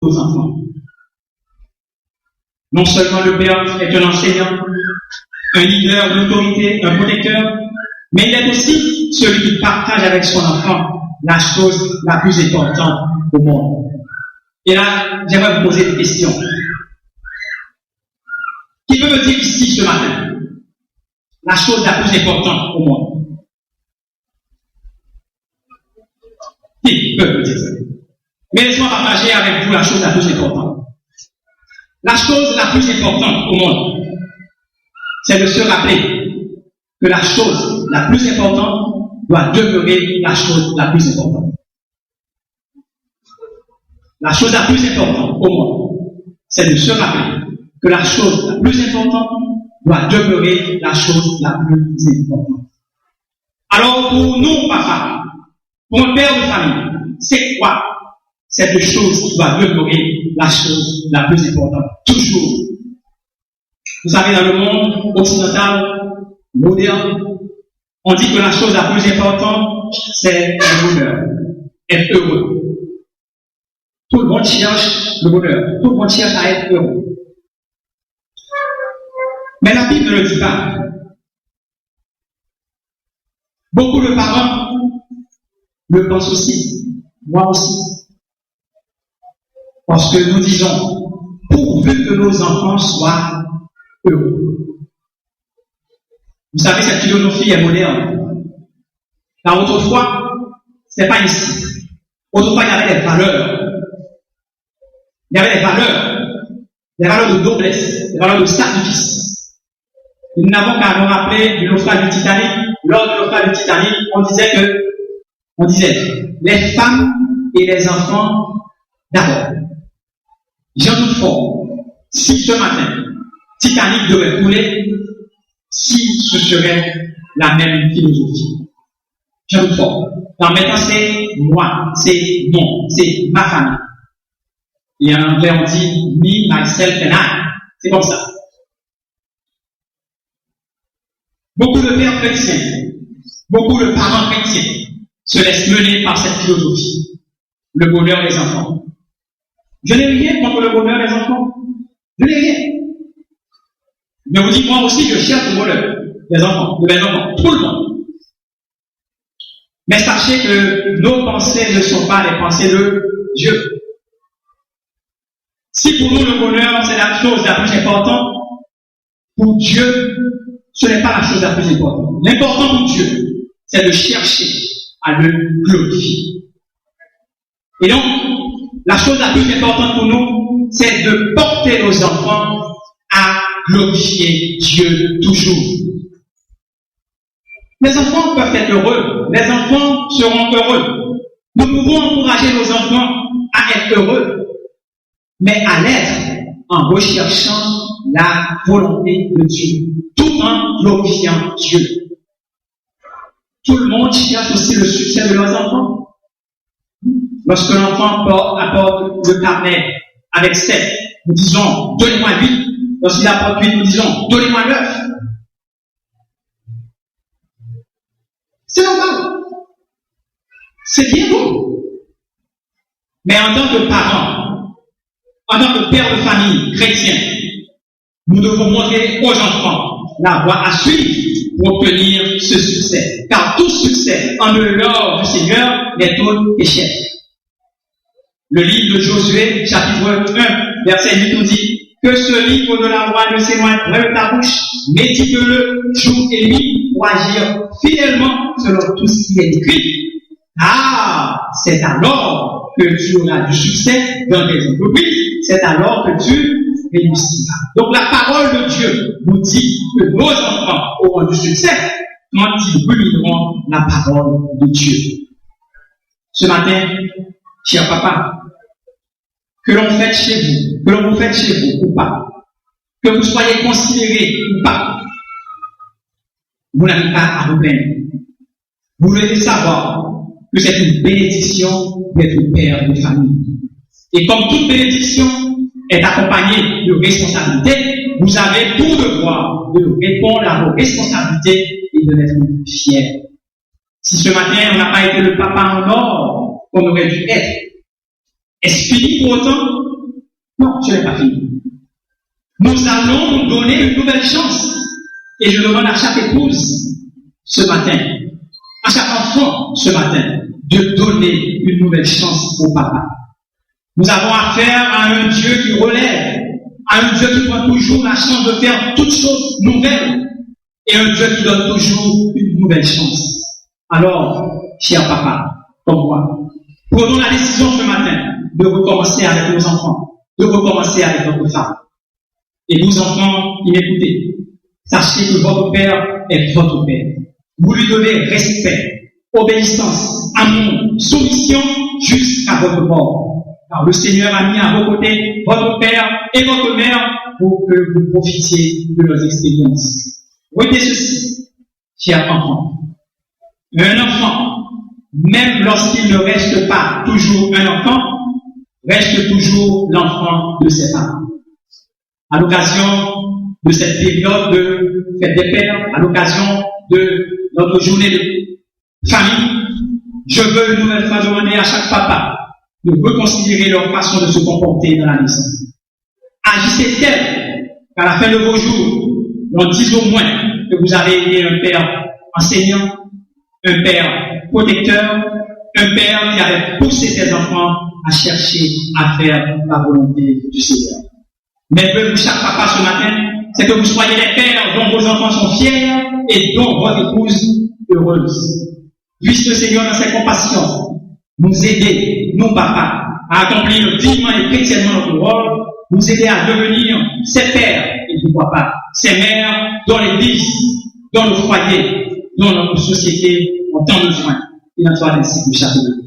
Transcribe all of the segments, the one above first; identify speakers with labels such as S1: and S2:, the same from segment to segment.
S1: aux enfants. Non seulement le père est un enseignant, un leader d'autorité, un protecteur, mais il est aussi celui qui partage avec son enfant la chose la plus importante au monde. Et là, j'aimerais vous poser des questions. Qui peut me dire ici ce matin la chose la plus importante au monde? Qui peut me dire ça? Mais laissez-moi partager avec vous la chose la plus importante. La chose la plus importante au monde, c'est de se rappeler que la chose la plus importante doit demeurer la chose la plus importante. La chose la plus importante au monde, c'est de se rappeler que la chose la plus importante doit demeurer la chose la plus importante. Alors pour nous, papa, pour un père de famille, c'est quoi cette chose qui doit demeurer la chose la plus importante? Toujours. Vous savez, dans le monde occidental, moderne, on dit que la chose la plus importante, c'est le bonheur, être heureux. Tout le monde cherche le bonheur, tout le monde cherche à être heureux. Mais la Bible ne le dit pas. Beaucoup de parents le pensent aussi, moi aussi. Parce que nous disons, pourvu que nos enfants soient heureux. Vous savez, cette philosophie est moderne. Car autrefois, ce n'est pas ici. Autrefois, il y avait des valeurs. Il y avait des valeurs de noblesse, des valeurs de sacrifice. Et nous n'avons qu'à nous rappeler du naufrage du Titanic. Lors du naufrage du Titanic, on disait, les femmes et les enfants d'abord. J'en doute fort, si ce matin, Titanic devait couler, si ce serait la même philosophie. J'en doute fort. Alors maintenant, c'est moi, c'est mon, c'est ma famille. Et en anglais, on dit me, myself and I. C'est comme ça. Beaucoup de pères chrétiens, beaucoup de parents chrétiens se laissent mener par cette philosophie. Le bonheur des enfants. Je n'ai rien contre le bonheur des enfants. Je n'ai rien. Je vous dis, moi aussi, je cherche le bonheur des enfants, de mes enfants, tout le monde. Mais sachez que nos pensées ne sont pas les pensées de Dieu. Si pour nous le bonheur, c'est la chose la plus importante, pour Dieu, ce n'est pas la chose la plus importante. L'important pour Dieu, c'est de chercher à le glorifier. Et donc, la chose la plus importante pour nous, c'est de porter nos enfants à glorifier Dieu toujours. Les enfants peuvent être heureux. Les enfants seront heureux. Nous pouvons encourager nos enfants à être heureux, mais à l'être en recherchant la volonté de Dieu, tout en glorifiant Dieu. Tout le monde cherche aussi le succès de leurs enfants. Lorsque l'enfant apporte le carnet avec 7, nous disons, donnez-moi 8. Lorsqu'il apporte 8, nous disons, donnez-moi 9. C'est normal. C'est bien beau. Mais en tant que parents, en tant que père de famille chrétien, nous devons montrer aux enfants la voie à suivre pour obtenir ce succès. Car tout succès en dehors du Seigneur n'est un échec. Le livre de Josué, chapitre 1, verset 8, nous dit que ce livre de la loi ne s'éloigne pas de ta bouche, médite-le jour et nuit pour agir fidèlement selon tout ce qui est écrit. Ah, c'est alors que tu auras du succès dans tes entreprises, c'est alors que tu réussiras. Donc la parole de Dieu nous dit que nos enfants auront du succès quand ils rumineront la parole de Dieu. Ce matin, cher papa, que l'on fête chez vous, que l'on vous fête chez vous ou pas, que vous soyez considérés ou pas, vous n'avez pas à vous plaindre. Vous devez savoir que c'est une bénédiction d'être père de famille. Et comme toute bénédiction est accompagnée de responsabilités, vous avez tout devoir de répondre à vos responsabilités et de l'être fiers. Si ce matin on n'a pas été le papa en or qu'on aurait dû être, est-ce fini pour autant? Non, ce n'est pas fini. Nous allons nous donner une nouvelle chance. Et je demande à chaque épouse ce matin, à chaque enfant ce matin, de donner une nouvelle chance au papa. Nous avons affaire à un Dieu qui relève, à un Dieu qui prend toujours la chance de faire toutes choses nouvelles, et un Dieu qui donne toujours une nouvelle chance. Alors, cher papa, comme moi, prenons la décision ce matin de recommencer avec nos enfants, de recommencer avec notre femme. Et vous enfants qui m'écoutez, sachez que votre père est votre père. Vous lui devez respect, obéissance, amour, soumission jusqu'à votre mort. Car le Seigneur a mis à vos côtés votre père et votre mère pour que vous profitiez de leurs expériences. Retenez ceci, chers enfants. Un enfant, même lorsqu'il ne reste pas toujours un enfant, reste toujours l'enfant de ses parents. À l'occasion de cette période de fête des pères, à l'occasion de notre journée de famille, je veux une nouvelle fois demander à chaque papa de reconsidérer leur façon de se comporter dans la maison. Agissez tel qu'à la fin de vos jours, on dise au moins que vous avez été un père enseignant, un père protecteur, un père qui avait poussé ses enfants à chercher à faire la volonté du Seigneur. Mais pour chaque papa ce matin, c'est que vous soyez les pères dont vos enfants sont fiers et dont votre épouse heureuse. Puisse le Seigneur dans ses compassions nous aider, nous papas, à accomplir dignement et chrétiennement notre rôle, nous aider à devenir ces pères et pourquoi pas ces mères dans l'église, dans le foyer, dans notre société ont tant besoin. Il en soit ainsi pour chacun de nous.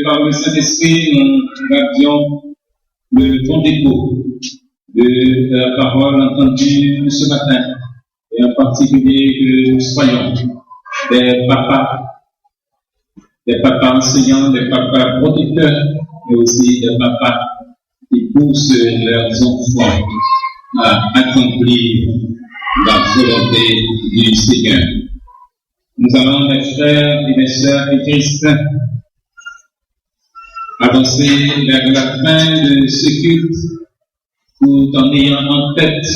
S2: Par le Saint-Esprit, nous avions le bon écho de la parole entendue ce matin, et en particulier que nous soyons des papas enseignants, des papas protecteurs, mais aussi des papas qui poussent leurs enfants à accomplir la volonté du Seigneur. Nous avons des frères et des sœurs de Christ avancer vers la fin de ce culte tout en ayant en tête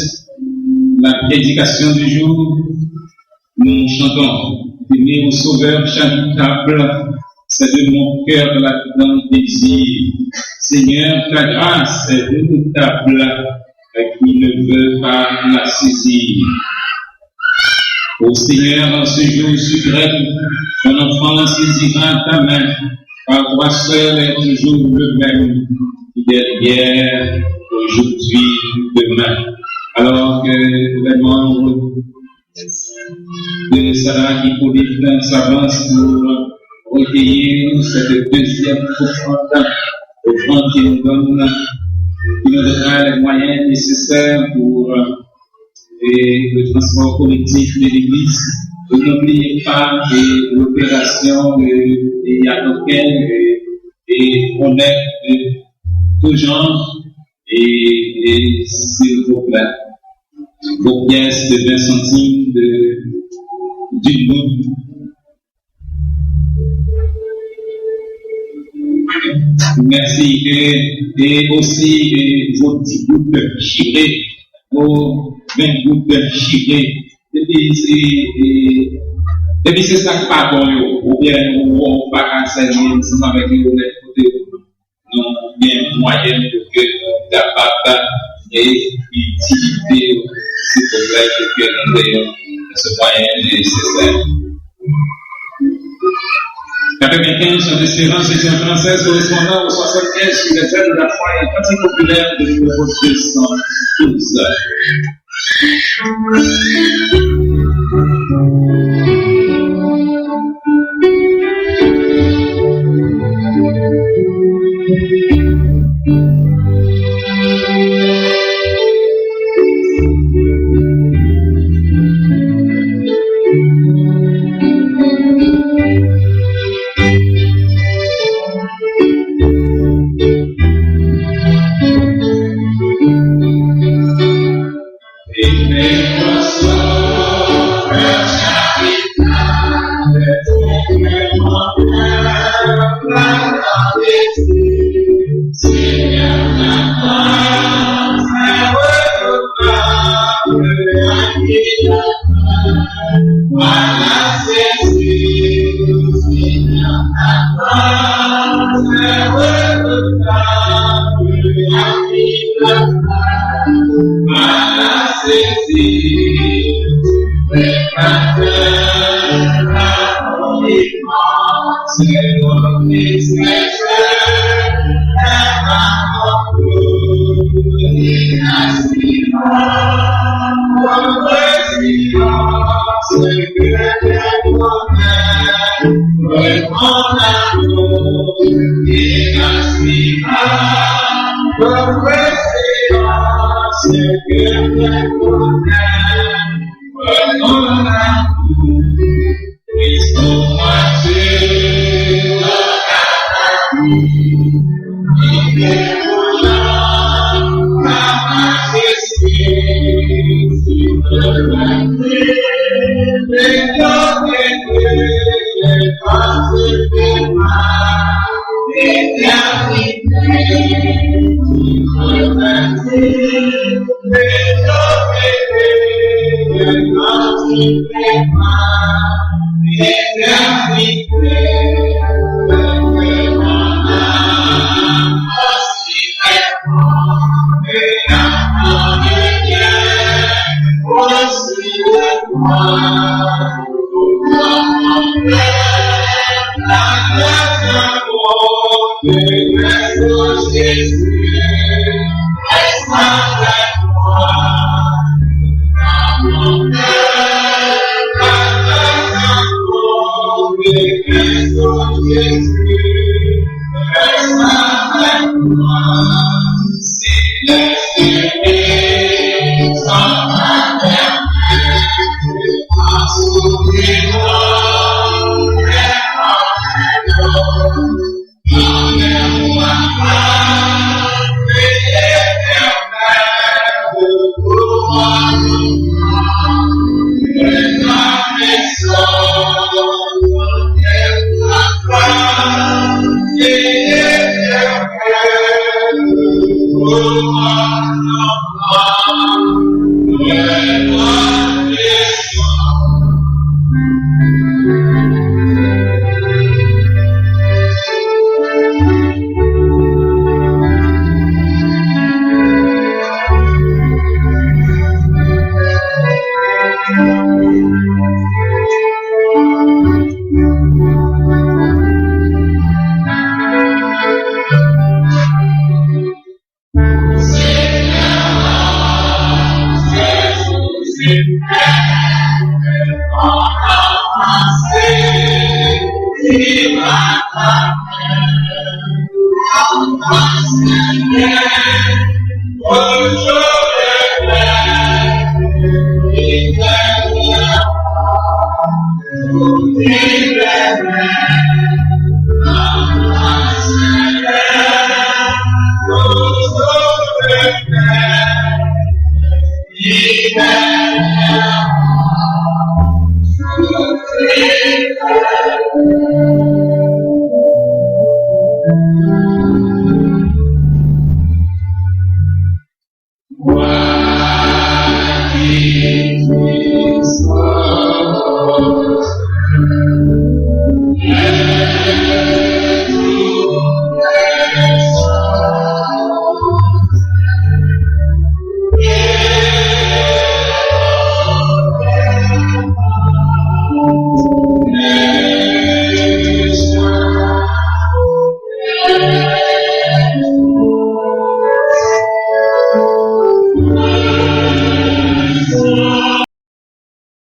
S2: la prédication du jour. Nous chantons venir au Sauveur charitable, c'est de mon cœur la grande désir. Seigneur, ta grâce est redoutable, qui ne veut pas la saisir. Ô Seigneur, en ce jour suprême, ton enfant saisira ta main. Car toi seul est toujours le même, hier, aujourd'hui, demain. Alors que les membres de Sarah Hippolyte s'avancent pour recueillir cette deuxième offrande, offrande qui nous donnera les moyens nécessaires pour le transport collectif de l'Église. N'oubliez pas que l'opération de Yadoken est honnête de tout genre et s'il vous plaît, vos pièces de 20 centimes d'une goutte. Merci et aussi vos 10 gouttes chiffrées, vos 20 gouttes chiffrées. Depuis c'est ça qui pas bon, ou bien on va enseigner ensemble avec les côté, non bien moyen pour que nous capable et utiliser ces problèmes que nous ayons ce moyen nécessaire. 95 sur l'espérance édition française correspondant au 75 sur les aides de la foi et pratique populaire de numéro 212.